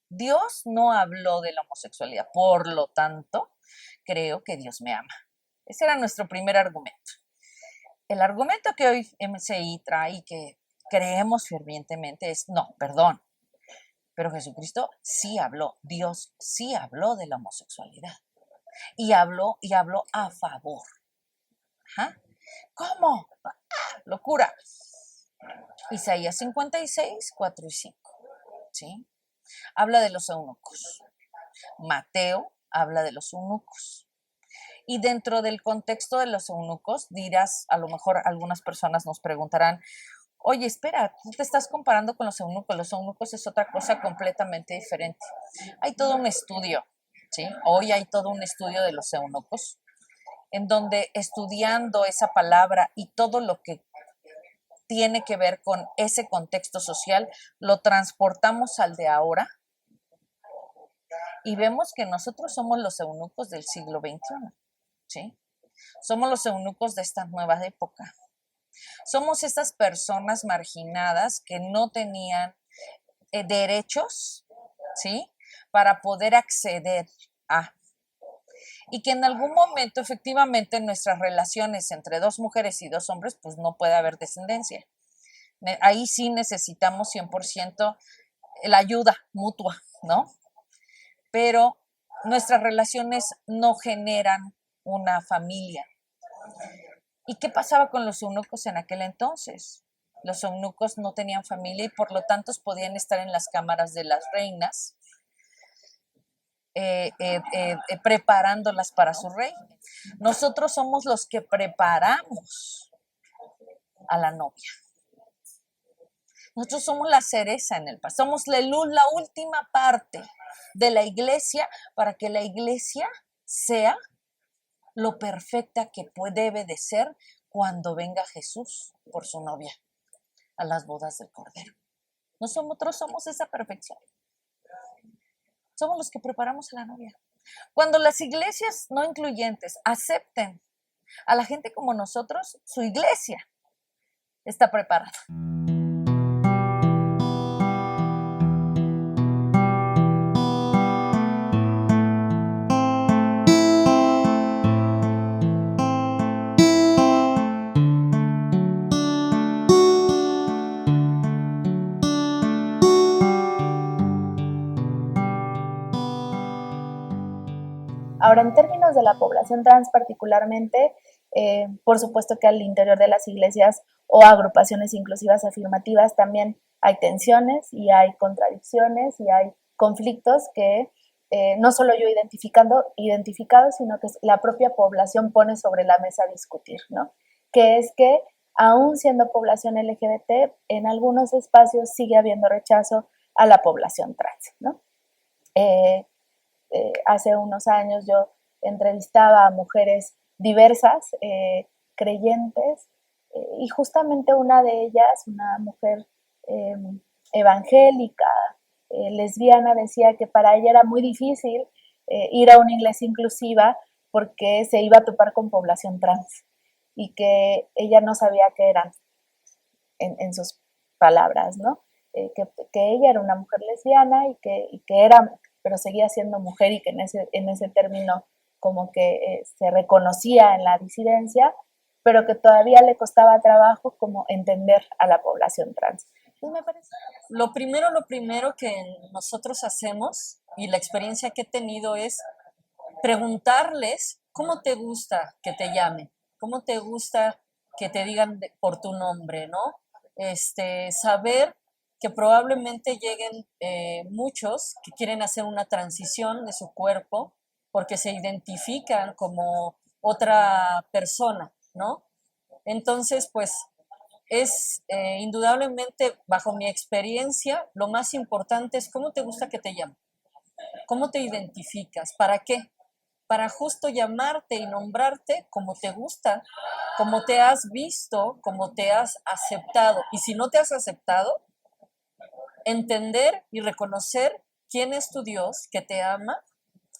Dios no habló de la homosexualidad, por lo tanto, creo que Dios me ama. Ese era nuestro primer argumento. El argumento que hoy MCI trae y que creemos fervientemente es, no, perdón, pero Jesucristo sí habló, Dios sí habló de la homosexualidad y habló a favor. ¿Ajá? ¿Cómo? ¡Ah! Locura. Isaías 56, 4 y 5. ¿Sí? Habla de los eunucos. Mateo habla de los eunucos. Y dentro del contexto de los eunucos, dirás, a lo mejor algunas personas nos preguntarán, oye, espera, tú te estás comparando con los eunucos es otra cosa completamente diferente. Hay todo un estudio, ¿sí? Hoy hay todo un estudio de los eunucos, en donde estudiando esa palabra y todo lo que tiene que ver con ese contexto social, lo transportamos al de ahora y vemos que nosotros somos los eunucos del siglo XXI, ¿sí? Somos los eunucos de esta nueva época. Somos estas personas marginadas que no tenían derechos, ¿sí? Para poder acceder a. Y que en algún momento, efectivamente, en nuestras relaciones entre dos mujeres y dos hombres, pues no puede haber descendencia. Ahí sí necesitamos 100% la ayuda mutua, ¿no? Pero nuestras relaciones no generan una familia. ¿Y qué pasaba con los eunucos en aquel entonces? Los eunucos no tenían familia y por lo tanto podían estar en las cámaras de las reinas, preparándolas para su rey. Nosotros somos los que preparamos a la novia. Nosotros somos la cereza en el pastel, somos la última parte de la iglesia para que la iglesia sea lo perfecta que debe de ser cuando venga Jesús por su novia a las bodas del Cordero. Nosotros somos esa perfección. Somos los que preparamos a la novia. Cuando las iglesias no incluyentes acepten a la gente como nosotros, su iglesia está preparada. Ahora, en términos de la población trans particularmente, por supuesto que al interior de las iglesias o agrupaciones inclusivas afirmativas también hay tensiones y hay contradicciones y hay conflictos que no solo yo identificado, sino que la propia población pone sobre la mesa a discutir, ¿no? Que es que aún siendo población LGBT, en algunos espacios sigue habiendo rechazo a la población trans, ¿no? Hace unos años yo entrevistaba a mujeres diversas, creyentes, y justamente una de ellas, una mujer evangélica, lesbiana, decía que para ella era muy difícil ir a una iglesia inclusiva porque se iba a topar con población trans y que ella no sabía qué eran, en sus palabras, ¿no? Que ella era una mujer lesbiana y que era, pero seguía siendo mujer y que en ese término como que se reconocía en la disidencia, pero que todavía le costaba trabajo como entender a la población trans. Entonces me parece. Lo primero que nosotros hacemos y la experiencia que he tenido es preguntarles cómo te gusta que te llamen, cómo te gusta que te digan por tu nombre, ¿no? Saber que probablemente lleguen muchos que quieren hacer una transición de su cuerpo porque se identifican como otra persona, ¿no? Entonces, pues es indudablemente, bajo mi experiencia, lo más importante es cómo te gusta que te llamen, cómo te identificas, ¿para qué? Para justo llamarte y nombrarte como te gusta, como te has visto, como te has aceptado. Y si no te has aceptado, entender y reconocer quién es tu Dios, que te ama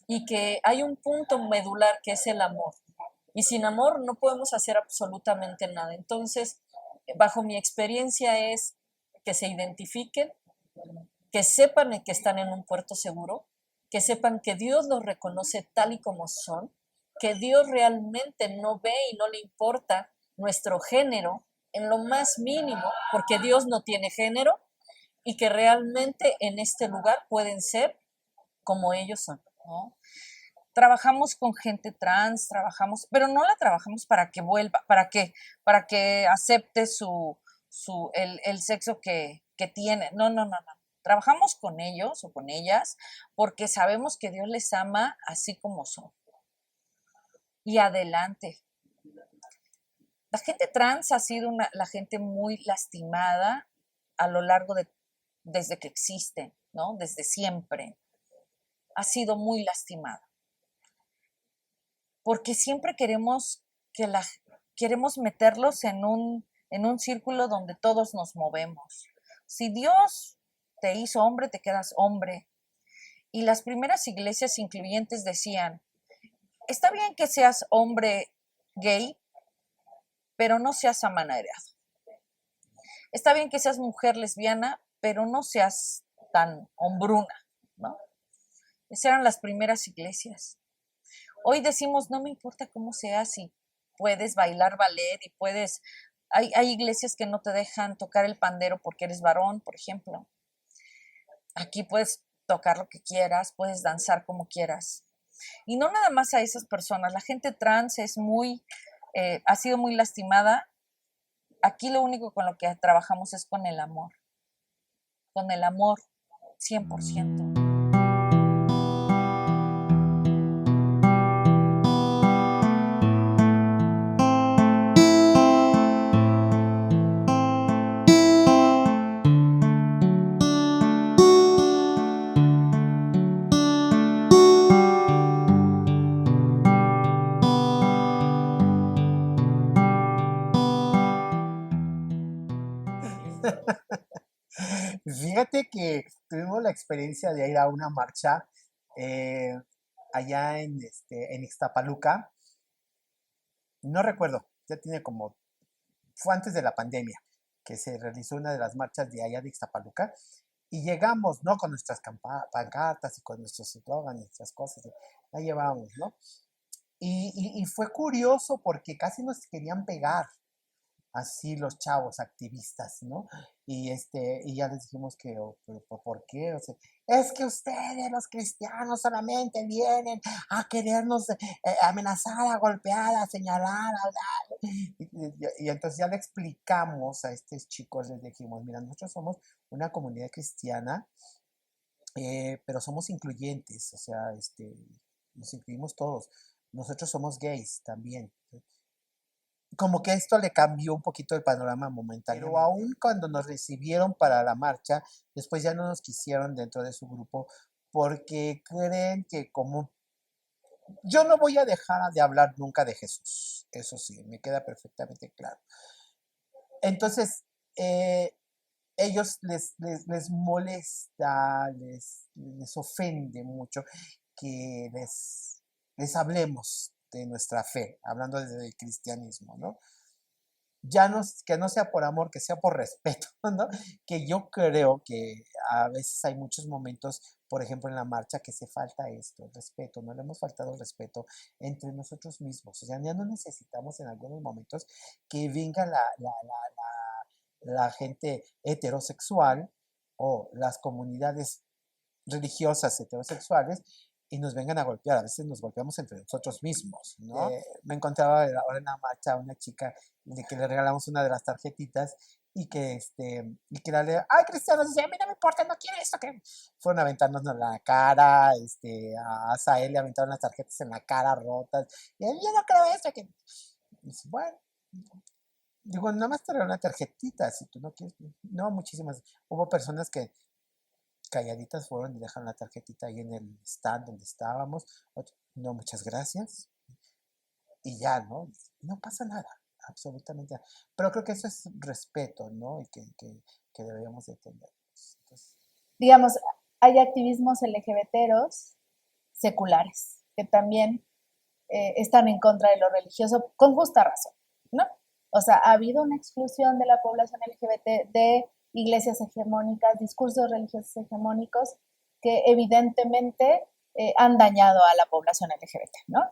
y que hay un punto medular que es el amor. Y sin amor no podemos hacer absolutamente nada. Entonces, bajo mi experiencia es que se identifiquen, que sepan que están en un puerto seguro, que sepan que Dios los reconoce tal y como son que Dios realmente no ve y no le importa nuestro género en lo más mínimo, porque Dios no tiene género y que realmente en este lugar pueden ser como ellos son, ¿no? Trabajamos con gente trans, pero no la trabajamos para que vuelva, para que acepte el sexo que tiene. No, no, no, no. Trabajamos con ellos o con ellas porque sabemos que Dios les ama así como son. Y adelante. La gente trans ha sido la gente muy lastimada a lo largo desde que existen, ¿no? Desde siempre. Ha sido muy lastimada. Porque siempre queremos meterlos en un círculo donde todos nos movemos. Si Dios te hizo hombre, te quedas hombre. Y las primeras iglesias incluyentes decían, está bien que seas hombre gay, pero no seas amanerado. Está bien que seas mujer lesbiana, pero no seas tan hombruna, ¿no? Esas eran las primeras iglesias. Hoy decimos, no me importa cómo seas, si puedes bailar ballet y puedes... Hay iglesias que no te dejan tocar el pandero porque eres varón, por ejemplo. Aquí puedes tocar lo que quieras, puedes danzar como quieras. Y no nada más a esas personas, la gente trans ha sido muy lastimada. Aquí lo único con lo que trabajamos es con el amor 100%. Fíjate que tuvimos la experiencia de ir a una marcha eh, allá en Ixtapaluca. No recuerdo, ya tiene fue antes de la pandemia que se realizó una de las marchas de allá de Ixtapaluca y llegamos, ¿no? Con nuestras pancartas y con nuestros eslogans, nuestras cosas, la llevábamos, ¿no? Y fue curioso porque casi nos querían pegar así los chavos activistas, ¿no? Y ya les dijimos que, pero ¿por qué? O sea, es que ustedes, los cristianos, solamente vienen a querernos amenazar, a golpear, a señalar, a hablar. Y entonces ya le explicamos a estos chicos, les dijimos, mira, nosotros somos una comunidad cristiana, pero somos incluyentes, o sea, nos incluimos todos. Nosotros somos gays también. Como que esto le cambió un poquito el panorama momentáneo. Pero aún cuando nos recibieron para la marcha, después ya no nos quisieron dentro de su grupo porque creen que como yo no voy a dejar de hablar nunca de Jesús, eso sí, me queda perfectamente claro. Entonces, ellos les molesta, les ofende mucho que les hablemos de nuestra fe, hablando desde el cristianismo, ¿no? Que no sea por amor, que sea por respeto, ¿no? Que yo creo que a veces hay muchos momentos, por ejemplo, en la marcha, que se falta esto, el respeto, no le hemos faltado el respeto entre nosotros mismos. O sea, ya no necesitamos en algunos momentos que venga la gente heterosexual o las comunidades religiosas heterosexuales y nos vengan a golpear. A veces nos golpeamos entre nosotros mismos, ¿no? Me encontraba ahora en la marcha una chica de que le regalamos una de las tarjetitas y que ay, cristianos, dice, a mí no me importa, no quiero esto, que fueron aventándonos en la cara, a Sael le aventaron las tarjetas en la cara rotas, y él, yo no creo esto, que dice, bueno, digo, nada más te regalan una tarjetita, si tú no quieres, no, muchísimas, hubo personas que calladitas fueron y dejaron la tarjetita ahí en el stand donde estábamos. No, muchas gracias. Y ya, ¿no? No pasa nada, absolutamente nada. Pero creo que eso es respeto, ¿no? Y que deberíamos de tener. Entonces, digamos, hay activismos LGBTeros seculares que también están en contra de lo religioso con justa razón, ¿no? O sea, ha habido una exclusión de la población LGBT de iglesias hegemónicas, discursos religiosos hegemónicos que evidentemente han dañado a la población LGBT, ¿no?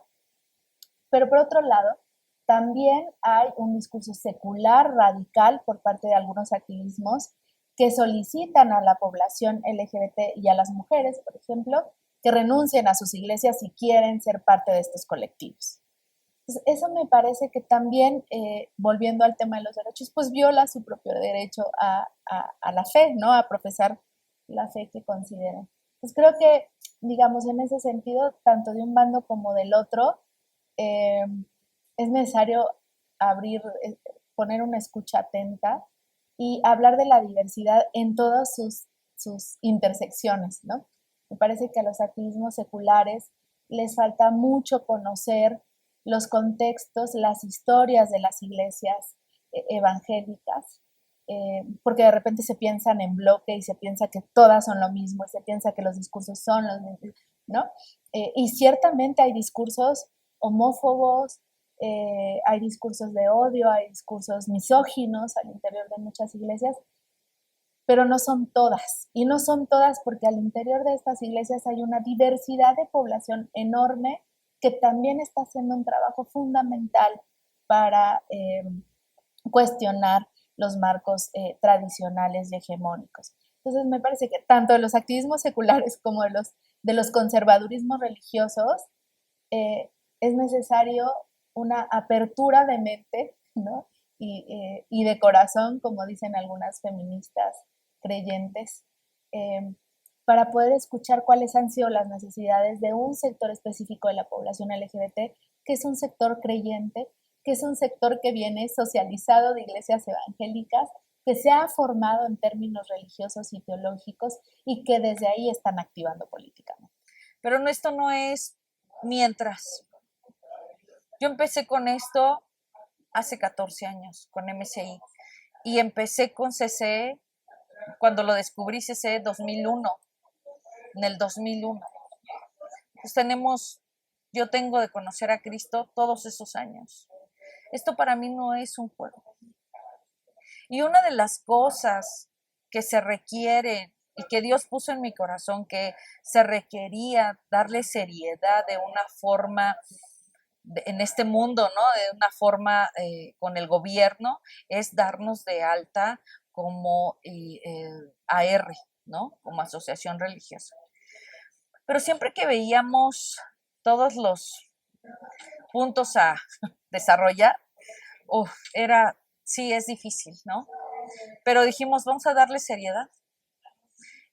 Pero por otro lado, también hay un discurso secular radical por parte de algunos activismos que solicitan a la población LGBT y a las mujeres, por ejemplo, que renuncien a sus iglesias si quieren ser parte de estos colectivos. Entonces, eso me parece que también, volviendo al tema de los derechos, pues viola su propio derecho a la fe, ¿no? A profesar la fe que consideran. Pues creo que, digamos, en ese sentido, tanto de un bando como del otro, eh, es necesario abrir, poner una escucha atenta y hablar de la diversidad en todas sus intersecciones, ¿no? Me parece que a los activismos seculares les falta mucho conocer los contextos, las historias de las iglesias evangélicas, porque de repente se piensan en bloque y se piensa que todas son lo mismo, y se piensa que los discursos son los mismos, ¿no? Y ciertamente hay discursos homófobos, hay discursos de odio, hay discursos misóginos al interior de muchas iglesias, pero no son todas. Y no son todas porque al interior de estas iglesias hay una diversidad de población enorme que también está haciendo un trabajo fundamental para cuestionar los marcos tradicionales y hegemónicos. Entonces me parece que tanto de los activismos seculares como de los conservadurismos religiosos es necesario una apertura de mente, ¿no? Y de corazón, como dicen algunas feministas creyentes, para poder escuchar cuáles han sido las necesidades de un sector específico de la población LGBT, que es un sector creyente, que es un sector que viene socializado de iglesias evangélicas, que se ha formado en términos religiosos y teológicos y que desde ahí están activando políticamente. Pero esto no es mientras. Yo empecé con esto hace 14 años, con MCI, y empecé con CC, cuando lo descubrí CC 2001, en el 2001. Pues yo tengo de conocer a Cristo todos esos años. Esto para mí no es un juego. Y una de las cosas que se requiere y que Dios puso en mi corazón, que se requería darle seriedad de una forma en este mundo, ¿no? De una forma con el gobierno, es darnos de alta como AR, ¿no? Como asociación religiosa. Pero siempre que veíamos todos los puntos a desarrollar, sí, es difícil, ¿no? Pero dijimos, vamos a darle seriedad.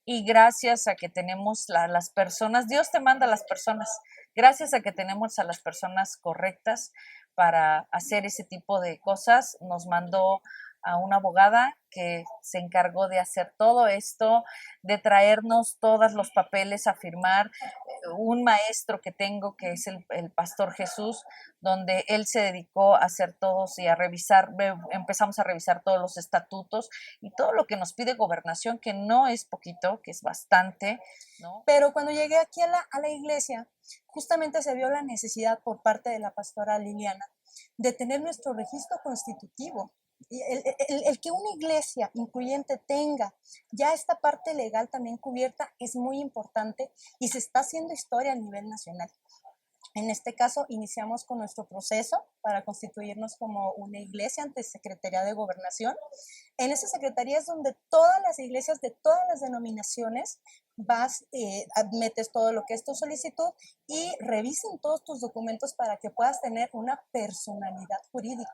Y gracias a que tenemos las personas, Dios te manda a las personas, gracias a que tenemos a las personas correctas para hacer ese tipo de cosas, nos mandó a una abogada que se encargó de hacer todo esto, de traernos todos los papeles a firmar, un maestro que tengo que es el pastor Jesús, donde él se dedicó a hacer todos y a revisar, empezamos a revisar todos los estatutos y todo lo que nos pide gobernación, que no es poquito, que es bastante, ¿no? Pero cuando llegué aquí a la iglesia, justamente se vio la necesidad por parte de la pastora Liliana de tener nuestro registro constitutivo. El que una iglesia incluyente tenga ya esta parte legal también cubierta es muy importante y se está haciendo historia a nivel nacional. En este caso, iniciamos con nuestro proceso para constituirnos como una iglesia ante Secretaría de Gobernación. En esa secretaría es donde todas las iglesias de todas las denominaciones metes todo lo que es tu solicitud y revisen todos tus documentos para que puedas tener una personalidad jurídica.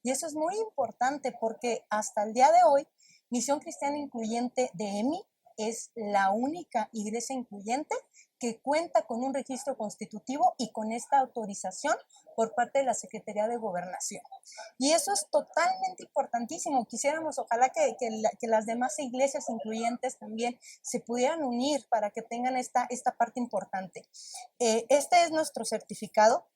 Y eso es muy importante porque hasta el día de hoy, Misión Cristiana Incluyente de EMI es la única iglesia incluyente que cuenta con un registro constitutivo y con esta autorización por parte de la Secretaría de Gobernación. Y eso es totalmente importantísimo. Quisiéramos, ojalá que las demás iglesias incluyentes también se pudieran unir para que tengan esta parte importante. Este es nuestro certificado.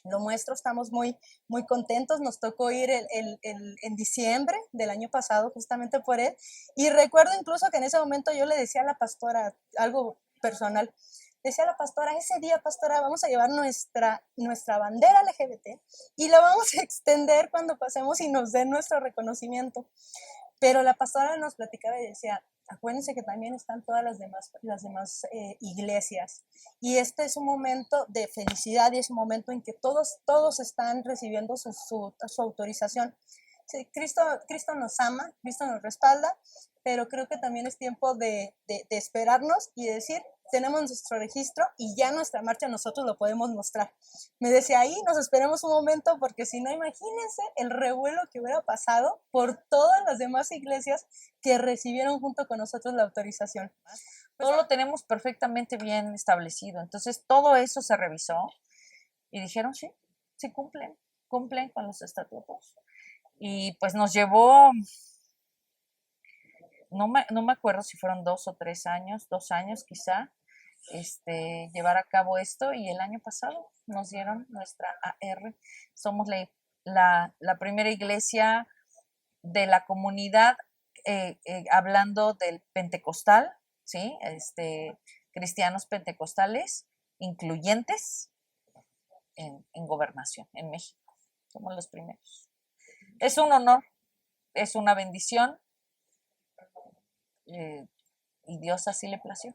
Lo muestro, estamos muy, muy contentos. Nos tocó ir en diciembre del año pasado justamente por él. Y recuerdo incluso que en ese momento yo le decía a la pastora algo personal. Decía a la pastora, ese día, pastora, vamos a llevar nuestra bandera LGBT y la vamos a extender cuando pasemos y nos den nuestro reconocimiento. Pero la pastora nos platicaba y decía, acuérdense que también están todas las demás iglesias. Y este es un momento de felicidad y es un momento en que todos están recibiendo su autorización. Sí, Cristo nos ama, Cristo nos respalda, pero creo que también es tiempo de esperarnos y de decir, tenemos nuestro registro y ya nuestra marcha nosotros lo podemos mostrar. Me decía ahí, nos esperemos un momento porque si no, imagínense el revuelo que hubiera pasado por todas las demás iglesias que recibieron junto con nosotros la autorización. Todo lo tenemos perfectamente bien establecido. Entonces, todo eso se revisó y dijeron, sí, sí cumplen con los estatutos. Y pues nos llevó, no me acuerdo si fueron 2 o 3 años, 2 años quizá, llevar a cabo esto, y el año pasado nos dieron nuestra AR. Somos la primera iglesia de la comunidad, hablando del pentecostal, ¿sí? Cristianos pentecostales incluyentes en gobernación en México. Somos los primeros. Es un honor, es una bendición, y Dios así le plació.